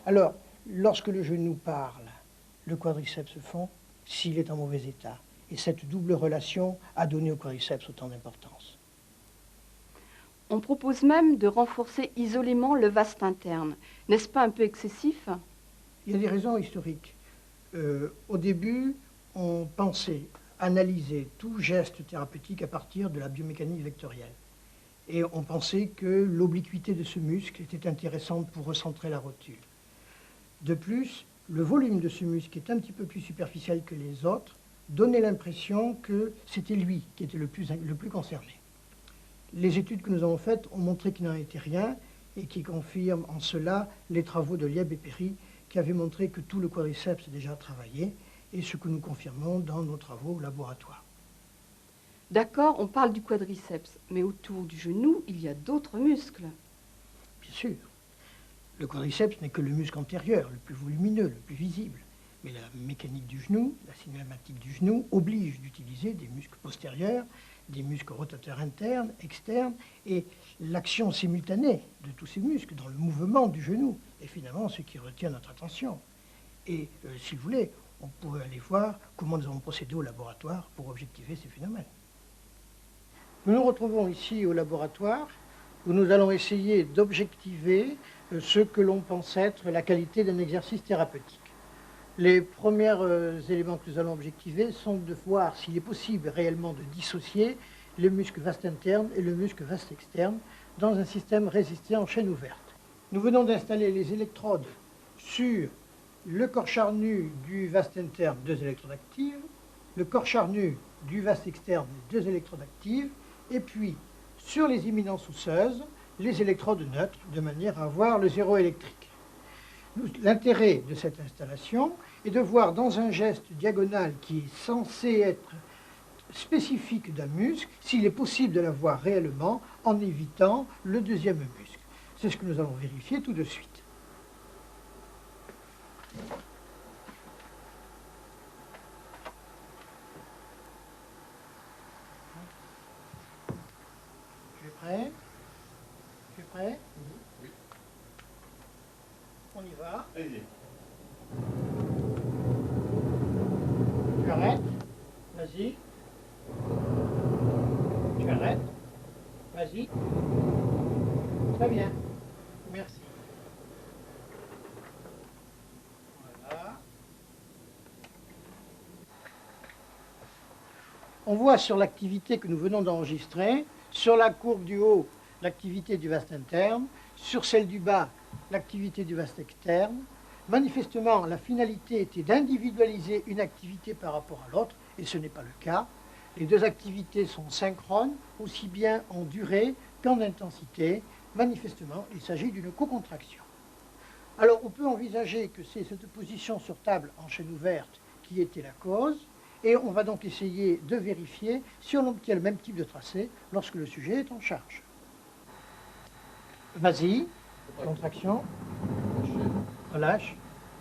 Alors, lorsque le genou parle, le quadriceps se fond s'il est en mauvais état. Et cette double relation a donné au quadriceps autant d'importance. On propose même de renforcer isolément le vaste interne. N'est-ce pas un peu excessif? Il y a des raisons historiques. Au début, on pensait analyser tout geste thérapeutique à partir de la biomécanique vectorielle. Et on pensait que l'obliquité de ce muscle était intéressante pour recentrer la rotule. De plus, le volume de ce muscle est un petit peu plus superficiel que les autres, donnait l'impression que c'était lui qui était le plus concerné. Les études que nous avons faites ont montré qu'il n'en était rien et qui confirment en cela les travaux de Lieb et Perry qui avaient montré que tout le quadriceps déjà travaillait et ce que nous confirmons dans nos travaux au laboratoire. D'accord, on parle du quadriceps, mais autour du genou, il y a d'autres muscles. Bien sûr. Le quadriceps n'est que le muscle antérieur, le plus volumineux, le plus visible. Mais la mécanique du genou, la cinématique du genou, oblige d'utiliser des muscles postérieurs, des muscles rotateurs internes, externes, et l'action simultanée de tous ces muscles dans le mouvement du genou est finalement ce qui retient notre attention. Et si vous voulez, on pourrait aller voir comment nous avons procédé au laboratoire pour objectiver ces phénomènes. Nous nous retrouvons ici au laboratoire où nous allons essayer d'objectiver ce que l'on pense être la qualité d'un exercice thérapeutique. Les premiers éléments que nous allons objectiver sont de voir s'il est possible réellement de dissocier le muscle vaste interne et le muscle vaste externe dans un système résisté en chaîne ouverte. Nous venons d'installer les électrodes sur le corps charnu du vaste interne, 2 électrodes actives, le corps charnu du vaste externe, 2 électrodes actives, et puis sur les éminences osseuses, les électrodes neutres, de manière à avoir le zéro électrique. L'intérêt de cette installation est de voir dans un geste diagonal qui est censé être spécifique d'un muscle, s'il est possible de l'avoir réellement en évitant le deuxième muscle. C'est ce que nous allons vérifier tout de suite. Tu es prêt? Tu es prêt? Oui. On y va. Allez-y. Tu arrêtes. Vas-y. Tu arrêtes. Vas-y. Très bien. Merci. Voilà. On voit sur l'activité que nous venons d'enregistrer, sur la courbe du haut, l'activité du vaste interne, sur celle du bas, l'activité du vaste externe. Manifestement, la finalité était d'individualiser une activité par rapport à l'autre, et ce n'est pas le cas. Les deux activités sont synchrones, aussi bien en durée qu'en intensité. Manifestement, il s'agit d'une co-contraction. Alors, on peut envisager que c'est cette position sur table en chaîne ouverte qui était la cause, et on va donc essayer de vérifier si on obtient le même type de tracé lorsque le sujet est en charge. Vas-y, contraction, relâche,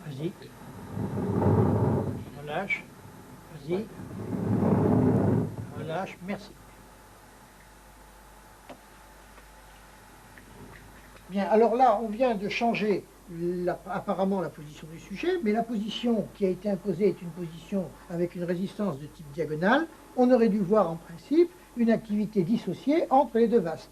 vas-y, relâche, vas-y, relâche, merci. Bien, alors là, on vient de changer apparemment la position du sujet, mais la position qui a été imposée est une position avec une résistance de type diagonale. On aurait dû voir en principe une activité dissociée entre les deux vastes.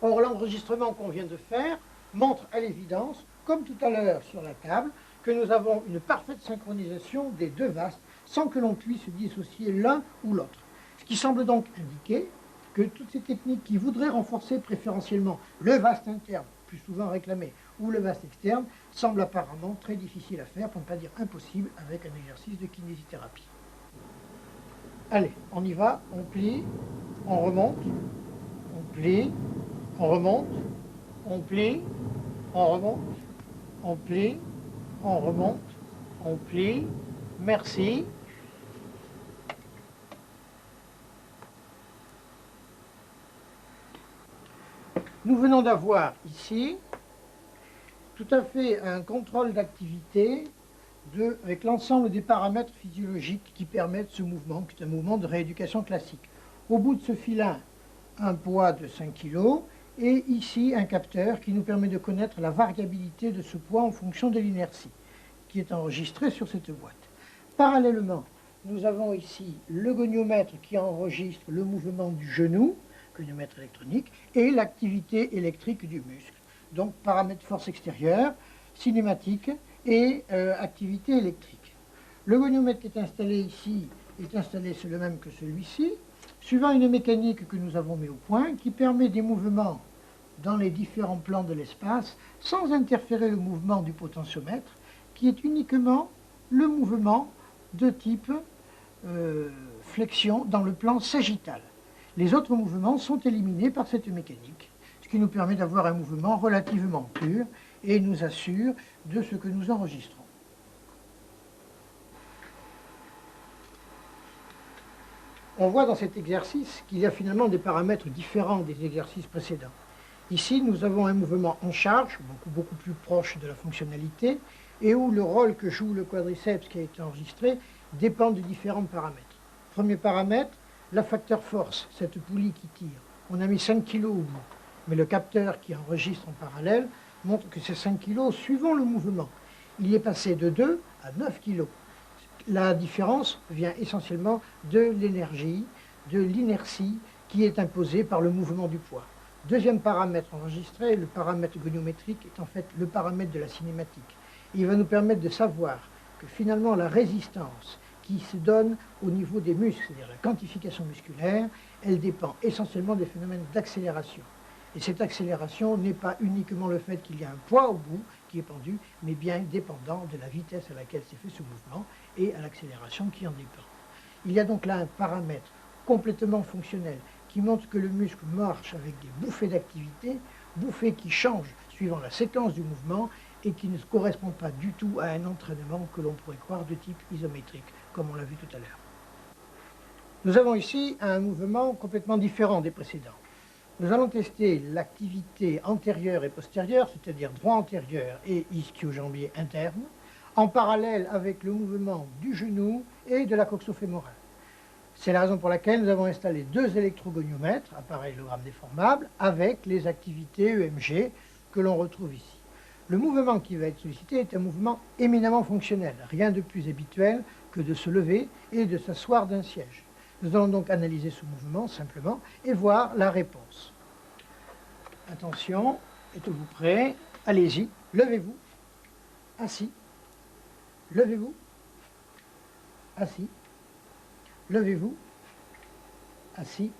Or, l'enregistrement qu'on vient de faire montre à l'évidence, comme tout à l'heure sur la table, que nous avons une parfaite synchronisation des deux vastes sans que l'on puisse dissocier l'un ou l'autre. Ce qui semble donc indiquer que toutes ces techniques qui voudraient renforcer préférentiellement le vaste interne, plus souvent réclamé, ou le vaste externe, semblent apparemment très difficiles à faire, pour ne pas dire impossible, avec un exercice de kinésithérapie. Allez, on y va, on plie, on remonte, on plie, on remonte, on plie, on remonte, on plie, on remonte, on plie, merci. Nous venons d'avoir ici tout à fait un contrôle d'activité avec l'ensemble des paramètres physiologiques qui permettent ce mouvement, qui est un mouvement de rééducation classique. Au bout de ce filin, un poids de 5 kg et ici un capteur qui nous permet de connaître la variabilité de ce poids en fonction de l'inertie qui est enregistrée sur cette boîte. Parallèlement, nous avons ici le goniomètre qui enregistre le mouvement du genou, goniomètre électronique, et l'activité électrique du muscle. Donc paramètres force extérieure, cinématique et activité électrique. Le goniomètre qui est installé ici c'est le même que celui-ci, suivant une mécanique que nous avons mis au point, qui permet des mouvements dans les différents plans de l'espace, sans interférer le mouvement du potentiomètre, qui est uniquement le mouvement de type flexion dans le plan sagittal. Les autres mouvements sont éliminés par cette mécanique, ce qui nous permet d'avoir un mouvement relativement pur et nous assure de ce que nous enregistrons. On voit dans cet exercice qu'il y a finalement des paramètres différents des exercices précédents. Ici, nous avons un mouvement en charge, beaucoup plus proche de la fonctionnalité, et où le rôle que joue le quadriceps qui a été enregistré dépend de différents paramètres. Premier paramètre, la facteur force, cette poulie qui tire. On a mis 5 kg au bout, mais le capteur qui enregistre en parallèle montre que ces 5 kg suivant le mouvement. Il y est passé de 2 à 9 kg. La différence vient essentiellement de l'énergie, de l'inertie qui est imposée par le mouvement du poids. Deuxième paramètre enregistré, le paramètre goniométrique, est en fait le paramètre de la cinématique. Il va nous permettre de savoir que finalement la résistance qui se donne au niveau des muscles, c'est-à-dire la quantification musculaire, elle dépend essentiellement des phénomènes d'accélération. Et cette accélération n'est pas uniquement le fait qu'il y a un poids au bout qui est pendu, mais bien dépendant de la vitesse à laquelle s'est fait ce mouvement et à l'accélération qui en dépend. Il y a donc là un paramètre complètement fonctionnel qui montre que le muscle marche avec des bouffées d'activité, bouffées qui changent suivant la séquence du mouvement et qui ne correspondent pas du tout à un entraînement que l'on pourrait croire de type isométrique, comme on l'a vu tout à l'heure. Nous avons ici un mouvement complètement différent des précédents. Nous allons tester l'activité antérieure et postérieure, c'est-à-dire droit antérieur et ischio-jambier interne, en parallèle avec le mouvement du genou et de la coxo-fémorale. C'est la raison pour laquelle nous avons installé 2 électrogoniomètres, appareillogramme déformable, avec les activités EMG que l'on retrouve ici. Le mouvement qui va être sollicité est un mouvement éminemment fonctionnel, rien de plus habituel que de se lever et de s'asseoir d'un siège. Nous allons donc analyser ce mouvement simplement et voir la réponse. Attention, êtes-vous prêts? Allez-y, levez-vous, assis, levez-vous, assis, levez-vous, assis,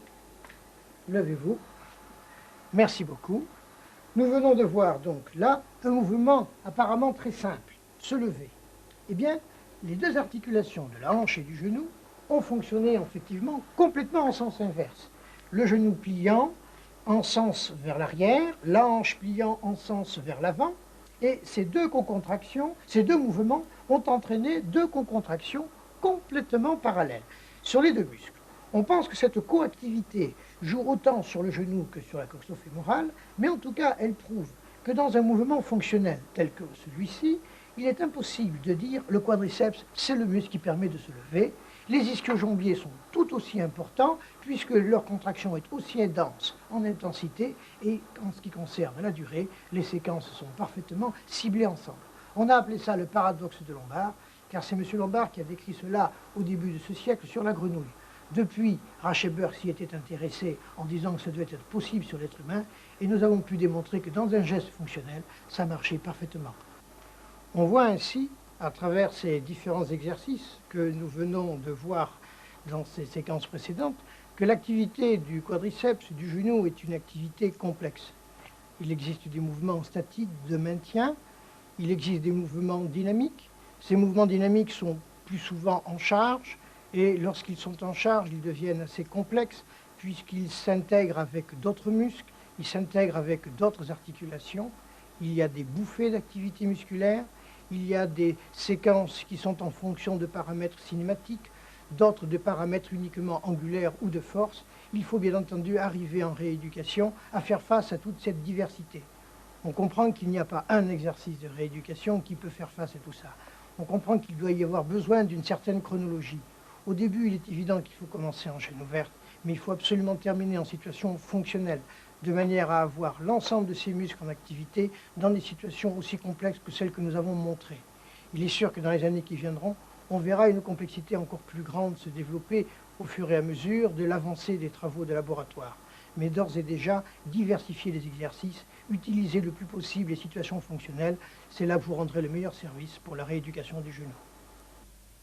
levez-vous. Merci beaucoup. Nous venons de voir donc là un mouvement apparemment très simple, se lever. Eh bien, les 2 articulations de la hanche et du genou ont fonctionné effectivement complètement en sens inverse. Le genou pliant en sens vers l'arrière, la hanche pliant en sens vers l'avant, et ces deux co-contractions, ces deux mouvements ont entraîné deux co-contractions complètement parallèles sur les deux muscles. On pense que cette coactivité joue autant sur le genou que sur la coxo-fémorale, mais en tout cas, elle prouve que dans un mouvement fonctionnel tel que celui-ci, il est impossible de dire le quadriceps, c'est le muscle qui permet de se lever. Les ischio-jambiers sont tout aussi importants puisque leur contraction est aussi dense en intensité et en ce qui concerne la durée, les séquences sont parfaitement ciblées ensemble. On a appelé ça le paradoxe de Lombard, car c'est M. Lombard qui a décrit cela au début de ce siècle sur la grenouille. Depuis, Racheber s'y était intéressé en disant que ça devait être possible sur l'être humain, et nous avons pu démontrer que dans un geste fonctionnel, ça marchait parfaitement. On voit ainsi, à travers ces différents exercices que nous venons de voir dans ces séquences précédentes, que l'activité du quadriceps, du genou, est une activité complexe. Il existe des mouvements statiques de maintien, il existe des mouvements dynamiques. Ces mouvements dynamiques sont plus souvent en charge, et lorsqu'ils sont en charge, ils deviennent assez complexes, puisqu'ils s'intègrent avec d'autres muscles, ils s'intègrent avec d'autres articulations. Il y a des bouffées d'activité musculaire, il y a des séquences qui sont en fonction de paramètres cinématiques, d'autres de paramètres uniquement angulaires ou de force. Il faut bien entendu arriver en rééducation à faire face à toute cette diversité. On comprend qu'il n'y a pas un exercice de rééducation qui peut faire face à tout ça. On comprend qu'il doit y avoir besoin d'une certaine chronologie. Au début, il est évident qu'il faut commencer en chaîne ouverte, mais il faut absolument terminer en situation fonctionnelle, de manière à avoir l'ensemble de ces muscles en activité dans des situations aussi complexes que celles que nous avons montrées. Il est sûr que dans les années qui viendront, on verra une complexité encore plus grande se développer au fur et à mesure de l'avancée des travaux de laboratoire. Mais d'ores et déjà, diversifier les exercices, utiliser le plus possible les situations fonctionnelles, c'est là que vous rendrez le meilleur service pour la rééducation du genou.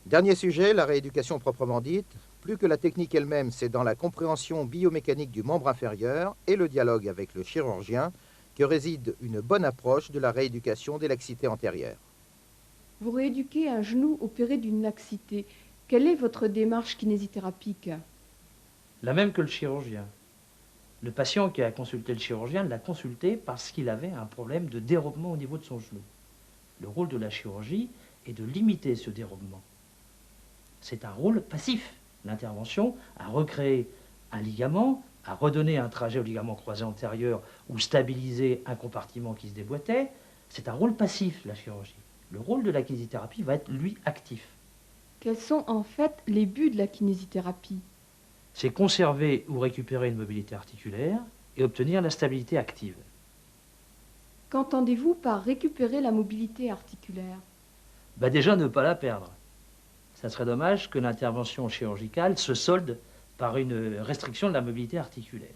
Dernier sujet, la rééducation proprement dite. Plus que la technique elle-même, c'est dans la compréhension biomécanique du membre inférieur et le dialogue avec le chirurgien que réside une bonne approche de la rééducation des laxités antérieures. Vous rééduquez un genou opéré d'une laxité. Quelle est votre démarche kinésithérapique? La même que le chirurgien. Le patient qui a consulté le chirurgien l'a consulté parce qu'il avait un problème de dérobement au niveau de son genou. Le rôle de la chirurgie est de limiter ce dérobement. C'est un rôle passif. L'intervention a recréé un ligament, a redonné un trajet au ligament croisé antérieur ou stabilisé un compartiment qui se déboîtait. C'est un rôle passif, la chirurgie. Le rôle de la kinésithérapie va être, lui, actif. Quels sont en fait les buts de la kinésithérapie? C'est conserver ou récupérer une mobilité articulaire et obtenir la stabilité active. Qu'entendez-vous par récupérer la mobilité articulaire? Déjà, ne pas la perdre. Ça serait dommage que l'intervention chirurgicale se solde par une restriction de la mobilité articulaire.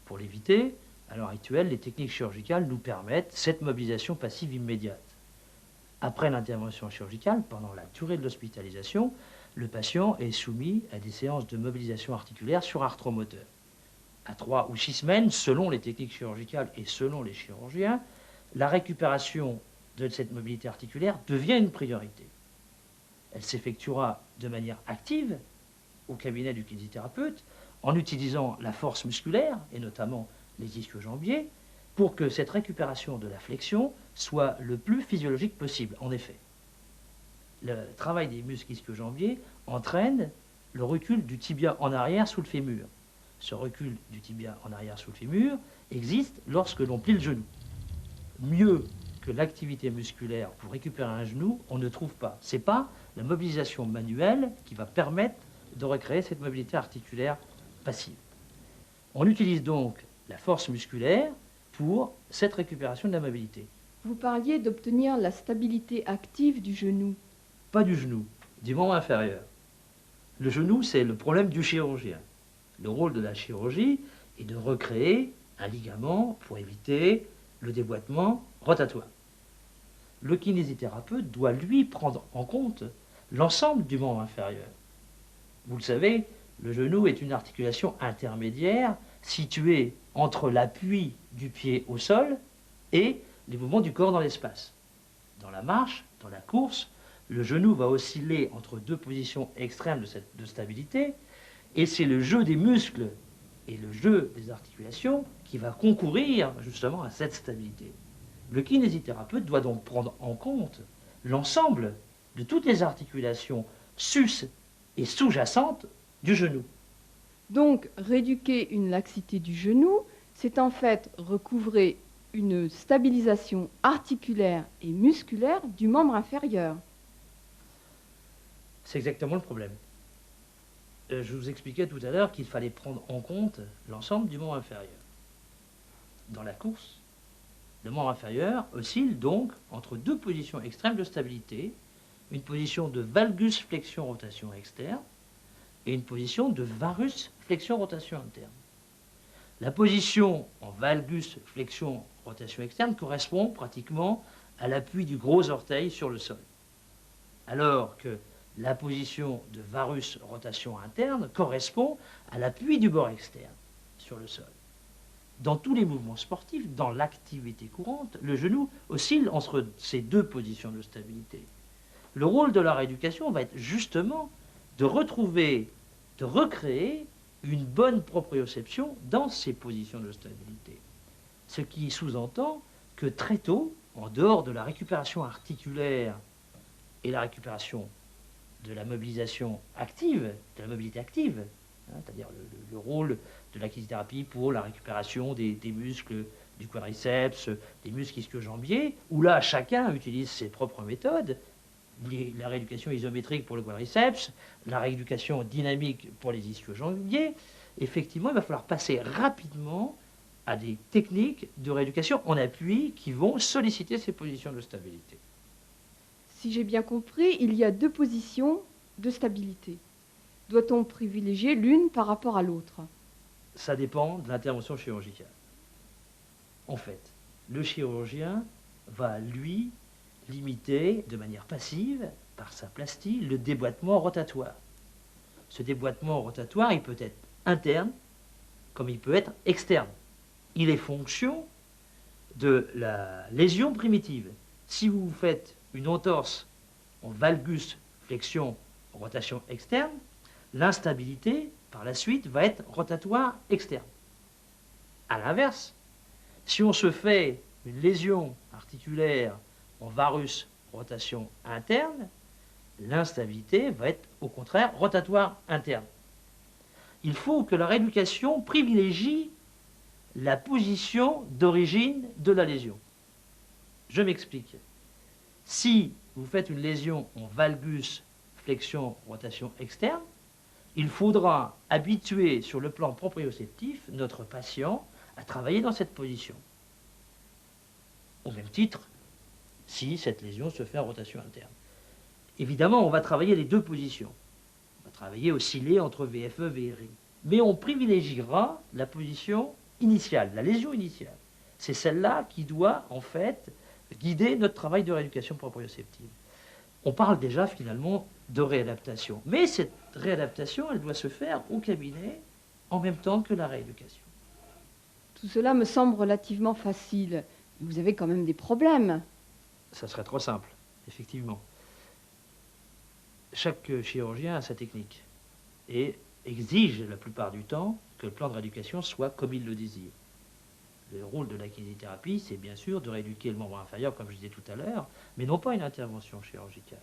Pour l'éviter, à l'heure actuelle, les techniques chirurgicales nous permettent cette mobilisation passive immédiate. Après l'intervention chirurgicale, pendant la durée de l'hospitalisation, le patient est soumis à des séances de mobilisation articulaire sur arthromoteur. À 3 ou 6 semaines, selon les techniques chirurgicales et selon les chirurgiens, la récupération de cette mobilité articulaire devient une priorité. Elle s'effectuera de manière active au cabinet du kinésithérapeute en utilisant la force musculaire, et notamment les ischio-jambiers, pour que cette récupération de la flexion soit le plus physiologique possible. En effet, le travail des muscles ischio-jambiers entraîne le recul du tibia en arrière sous le fémur. Ce recul du tibia en arrière sous le fémur existe lorsque l'on plie le genou. Mieux que l'activité musculaire pour récupérer un genou, on ne trouve pas. Ce n'est pas la mobilisation manuelle qui va permettre de recréer cette mobilité articulaire passive. On utilise donc la force musculaire pour cette récupération de la mobilité. Vous parliez d'obtenir la stabilité active du genou. Pas du genou, du membre inférieur. Le genou, c'est le problème du chirurgien. Le rôle de la chirurgie est de recréer un ligament pour éviter le déboîtement rotatoire. Le kinésithérapeute doit, lui, prendre en compte l'ensemble du membre inférieur. Vous le savez, le genou est une articulation intermédiaire située entre l'appui du pied au sol et les mouvements du corps dans l'espace. Dans la marche, dans la course, le genou va osciller entre deux positions extrêmes de stabilité, et c'est le jeu des muscles et le jeu des articulations qui va concourir justement à cette stabilité. Le kinésithérapeute doit donc prendre en compte l'ensemble de toutes les articulations sus et sous-jacentes du genou. Donc, rééduquer une laxité du genou, c'est en fait recouvrer une stabilisation articulaire et musculaire du membre inférieur. C'est exactement le problème. Je vous expliquais tout à l'heure qu'il fallait prendre en compte l'ensemble du membre inférieur. Dans la course, le membre inférieur oscille donc entre deux positions extrêmes de stabilité, une position de valgus flexion-rotation externe et une position de varus flexion-rotation interne. La position en valgus flexion-rotation externe correspond pratiquement à l'appui du gros orteil sur le sol, alors que la position de varus rotation interne correspond à l'appui du bord externe sur le sol. Dans tous les mouvements sportifs, dans l'activité courante, le genou oscille entre ces deux positions de stabilité. Le rôle de la rééducation va être justement de retrouver, de recréer une bonne proprioception dans ces positions de stabilité. Ce qui sous-entend que très tôt, en dehors de la récupération articulaire et la récupération de la mobilisation active, de la mobilité active, c'est-à-dire le rôle de la kinésithérapie pour la récupération des muscles du quadriceps, des muscles ischio-jambiers, où là, chacun utilise ses propres méthodes, la rééducation isométrique pour le quadriceps, la rééducation dynamique pour les ischio-jambiers. Effectivement, il va falloir passer rapidement à des techniques de rééducation en appui qui vont solliciter ces positions de stabilité. Si j'ai bien compris, il y a deux positions de stabilité. Doit-on privilégier l'une par rapport à l'autre? Ça dépend de l'intervention chirurgicale. En fait, le chirurgien va, lui, limiter de manière passive, par sa plastie, le déboîtement rotatoire. Ce déboîtement rotatoire, il peut être interne, comme il peut être externe. Il est fonction de la lésion primitive. Si vous faites une entorse en valgus flexion rotation externe, l'instabilité par la suite va être rotatoire externe. A l'inverse, si on se fait une lésion articulaire en varus rotation interne, l'instabilité va être au contraire rotatoire interne. Il faut que la rééducation privilégie la position d'origine de la lésion. Je m'explique. Si vous faites une lésion en valgus flexion rotation externe, il faudra habituer sur le plan proprioceptif notre patient à travailler dans cette position. Au même titre, si cette lésion se fait en rotation interne. Évidemment, on va travailler les deux positions. On va travailler osciller entre VFE et VRI. Mais on privilégiera la position initiale, la lésion initiale. C'est celle-là qui doit, en fait, guider notre travail de rééducation proprioceptive. On parle déjà, finalement, de réadaptation. Mais cette réadaptation, elle doit se faire au cabinet en même temps que la rééducation. Tout cela me semble relativement facile. Vous avez quand même des problèmes. Ça serait trop simple, effectivement. Chaque chirurgien a sa technique et exige la plupart du temps que le plan de rééducation soit comme il le désire. Le rôle de la kinésithérapie, c'est bien sûr de rééduquer le membre inférieur, comme je disais tout à l'heure, mais non pas une intervention chirurgicale.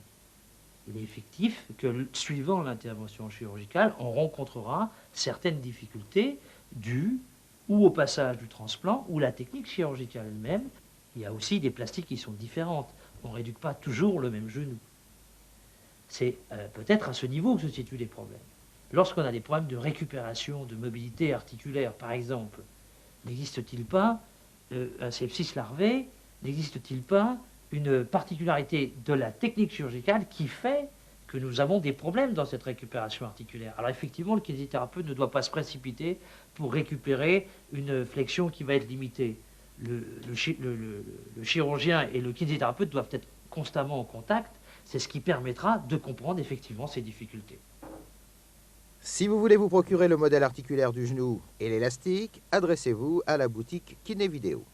Il est effectif que, suivant l'intervention chirurgicale, on rencontrera certaines difficultés dues ou au passage du transplant ou la technique chirurgicale elle-même. Il y a aussi des plastiques qui sont différentes. On ne rééduque pas toujours le même genou. C'est peut-être à ce niveau que se situent les problèmes. Lorsqu'on a des problèmes de récupération, de mobilité articulaire, par exemple, n'existe-t-il pas un sepsis larvé? N'existe-t-il pas une particularité de la technique chirurgicale qui fait que nous avons des problèmes dans cette récupération articulaire? Alors effectivement, le kinésithérapeute ne doit pas se précipiter pour récupérer une flexion qui va être limitée. Le chirurgien et le kinésithérapeute doivent être constamment en contact. C'est ce qui permettra de comprendre effectivement ces difficultés. Si vous voulez vous procurer le modèle articulaire du genou et l'élastique, adressez-vous à la boutique Kiné Vidéo.